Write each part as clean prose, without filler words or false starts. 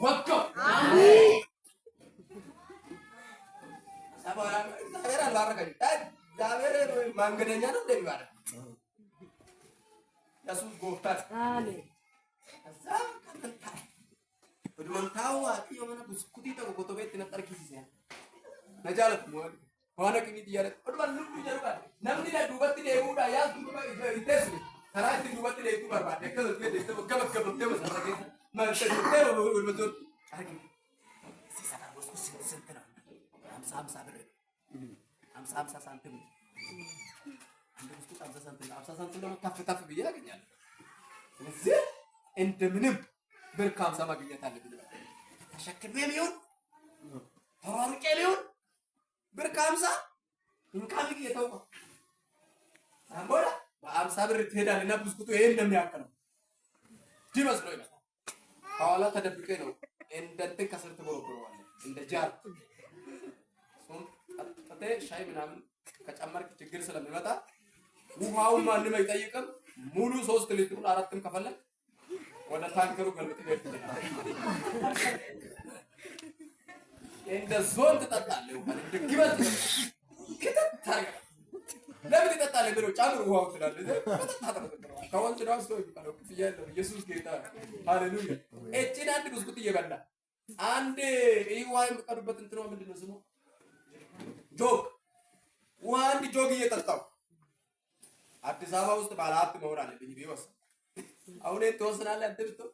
ወጥቶ አሜን ሰባራ እግዚአብሔር አልባረከኝ እግዚአብሔር መንገደኛ ነው እንደሚባረክ ኢየሱስ ጎፍታት አሜን ከዛ ከመጣ ወድመንታው አጥዮ ማና ብስኩቲ ተቆቶ ቤት ነጠርኪስ ያ ነጃለት ሞል ሆነ ከሚት ያለ ወድመን ልብ ይጀርባ ነምኒ ለዱበት ለይሁዳ ያ ዱባ ይተስ ተራቲ ዱበት ለይቱ በርባ ደከለ ደከለ ገበገበ ደበሰ ማለት ነው ወልመዞር አርጊ ሲሰራ ወስኩ ስንት ነው 50 ብር 50 ሳንቲም አንድ ብስኩት 50 ሳንቲም 50 ሳንቲም ደግሞ ታፍ ብዬ ያገኛለሁ ስለዚህ እንደምንም ብር ከ50 ማግኘት አለብኝ ተሸክሜም ይሁን ተሯሩቄ ሊሆን ብር ከ50 እንካም ይተውባ አምቦላ በ50 ብር ትሄዳለና ብስኩቱ ይሄን እንደሚያከለው ዲመስሎ ይመጣ ሐዋላ ተደብቄ ነው እንደንተ ከስር ትቦረብረዋለህ እንደ ጃር አጠተ ሻይ ምናምን ከጨመርክ ችግር ስለሚመጣ ውሃው ማንም አይጠይቅም ሙሉ 3 ሊትሩን 4ም ከፈለክ ወደ ታንከሩ ገልብጥ ይችላል እንደ ዞን ትጠጣለህ እንደ ግበት ከተታየ ለምን ትጠጣለህ ብሎ ጫምሩ ውሃው ትላለህ ከወንዝ ነው ሰው ይባላል ክፍያለው ኢየሱስ ጌታ ሃሌሉያ እቺን አንድ ብስኩት እየበላ አንድ ውሃ የሚቀዱበት እንትኑ ምንድነው ስሙ ጆግ ውሃ አንድ ጆግ እየጠጣው አዲስ አበባ ውስጥ ባለሀብት መሆን አለብኝ ቢወስ አሁን ተወስናለህ አንተ ብትው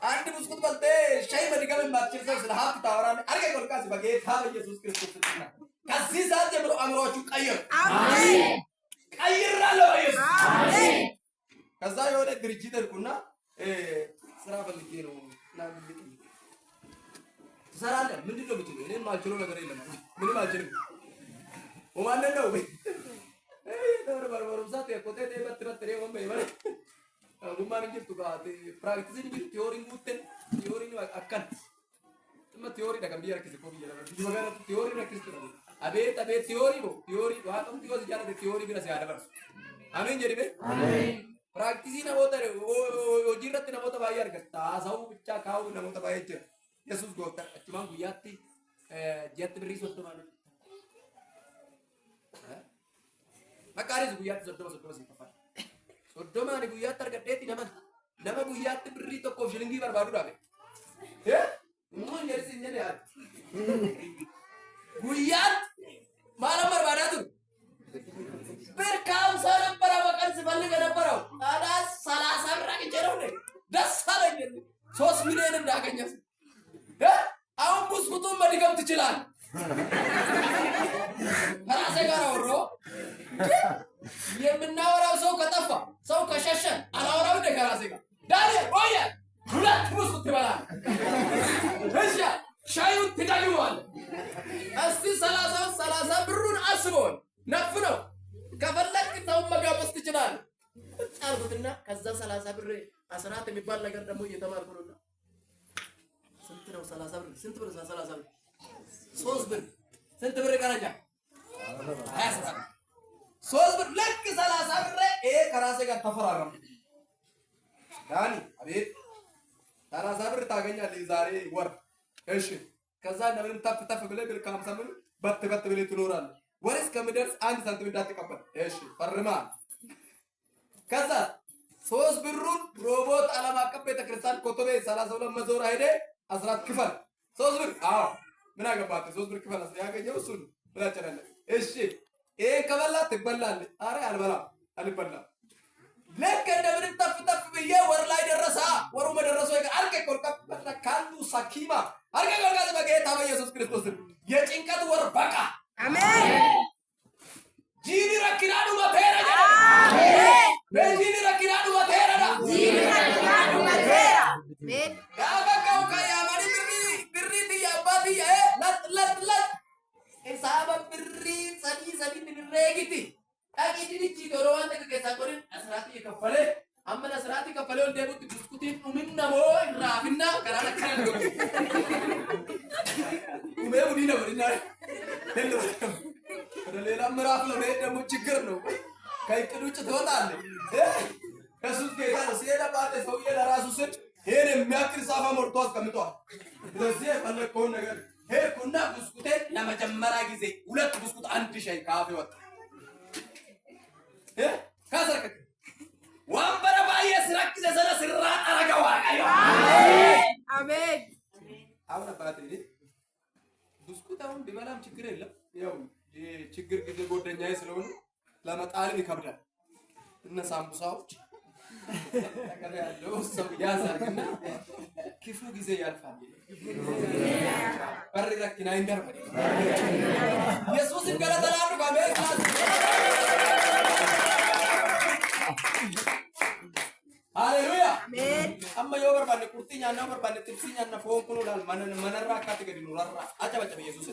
አንድ ብስኩት በልተ ሻይ መድገም የማትችል ሰው ስለ ሀብት ታወራለህ አርገ ቆልቃስ በጌታ በኢየሱስ ክርስቶስ ስም ከዚህ ሰዓት ጀምሮ አእምሮአችሁ ቀይር አሜን ቀይራለሁ በኢየሱስ አሜን ከዛ የሆነ ድርጅት እርቁና ስራ ፈልጌ ነው ናብልክ ትሰራለህ ምንድነው ብትለው እኔም አልችለው ነገር የለም ምንም አልችልም ወማን ነው ወይ ደወር ባርባሩ ሳት የቆቴ በትረትሬ ወንበ ይበል ጉማን እንጂ ቱጋ ፕራክቲስ እንጂ ቲዮሪ ሙተን ቲዮሪ ነው አካን ጥማ ቲዮሪ ዳጋ ቢያር ከዚህ ኮቢ ይላል ዲወጋራ ቲዮሪ ረክስት ነው አቤት አቤት ቲዮሪ ነው ቲዮሪ ዋጣም ቲዮሪ ጃለ ቲዮሪ ቢራስ ያደርስ አሜን ጀሪቤ አሜን ፕራክቲስ ነው ወተረ ወጂረት ነው ወተ ባያር ገታ ሰው ብቻ ካው ነው ወተ ባይጀ ኢየሱስ ጎታ አጥማን ጉያቲ ጀት ብሪስ ወጥቶ ማለት መቃሪዝ ጉያት ዘደው ሲፈፋ ሶዶማን ጉያት ተርገዴቲ ነማ ጉያት ብሪ ተቆፍ ሽልንጊ በርባዱ ዳበ ምን የርሲኝ ነው ያት ጉያት ማለም በርባዳቱ በርካም ሰነበረ በቀን ሲፈልግ ነበረው ታዳ 30 ብር አግኝቼው ነው ደስ አለኝ 3 ሚሊዮን እንዳገኘስ አሁን ብስኩቱን መድገም ትችላል ራሴ ጋር አወሮ የምናወራው ሰው ከጠፋ ሰው ከሸሸ አላወራው ከራሴ ጋር ዳኔ ቆየ ሁለት ብስኩት ይበላል እሺ ሻዩን ትዳግመዋል እስቲ 30 ብሩን አስበው ነፍ ነው ከፈለክ ሰው መጋበዝ ትችላለህ ጻልኩትና ከዛ 30 ብር አስራት የሚባል ነገር ደግሞ እየተማርኩ ነው ስንት ነው 30 ብር ስንት ብር 30 ብር 3 ብር ስንት ብር ቀረኛ 20 3 ብር ለክ 30 ብር ከራሴ ጋር ተፈራረም ዳኒ አቤት 30 ብር ታገኛለህ ዛሬ ወር እሺ ከዛ እንደምን ተፍ ብለህ ብር ከ50 ብር በት ብለህ ትኖራለህ ወርስ ከመደርስ 1 ሳንቲም እንዳትቀበል እሺ ፈርማ ከዛ 3 ብሩን ሮቦት ዓለም አቀፍ ቤተክርስቲያን ኮቶቤ 32 መዞር አይደ 14 ክፈል 3 ብር አዎ ምን አገባህ 3 ብር ክፈል ያገኘው እሱ ብላ ጨረለ እሺ ከበላ ትበላለህ አረ አልበላም ለከ እንደምን ተፍ ብዬ ወር ላይ ደረሳ ወሩ መደረሰው አርቀ ቆልቀ ካሉ ሳኪማ አርቀ ቆልቀ በጌታ በኢየሱስ ክርስቶስ የጭንቀት ወር በቃ አሜን ጂኒ ረኪናዱ ማቴራ አሜን በጂኒ ረኪናዱ ማቴራ ጂኒ ረኪናዱ ማቴራ አሜን ጋጋው ካያማኒ ብሪ ዲያባቲ ለት ኢሳባ ብሪ ሰዲ ብሬጊቲ አቂዲቺ ዶሮዋን ተከከሳቆሪን አስራት ይከፈለ አመና አስራት ይከፈለ እንደቡት ብስኩቲ ኡምናሞ ራፍና ከራለ ከረዶ ኡሜው ዲና ወዲና ሄሎ ሌላ ምዕራፍ ነው ደግሞ ችግር ነው ከእቅድ ውጭ ትወጣለህ ኢየሱስ ጌታ ነው ሲሄድ ባለ ሰውዬ ለራሱ ስድ ይሄን ያክል ሳፋ ሞርቷስ ከመጣው ለዚህ ፈለከው ነገር ሄድኩና ብስኩቴን ለመጀመሪያ ጊዜ ሁለት ብስኩት አንድ ሻይ ካፌ ወጣ ካሰርክ ወንበረ ባየ ስራክ ዘዘለ ስራ አረጋዋ አሜን አሁን አባቴ ብስኩት አሁን ቢበላም ችግር የለም ያው ችግር ጊዜ ጎደኛዬ ስለሆነ ለመጣልም ይከብዳል እነ ሳምቡሳዎች ተቀበለ ያለው ሰው ያዛርግና ክፉ ጊዜ ያልፋል በርረክና እንደርበ ኢየሱስ ገለተላሉ ባሜታ ሃሌሉያ አሜን አማ yobar ባለ ቁርጥኛ እና yobar ባለ ጥብስኛ እና ፎንኩኑ ላል ማነራ ካተገዲ ኑራራ አጨበጨበ ኢየሱስ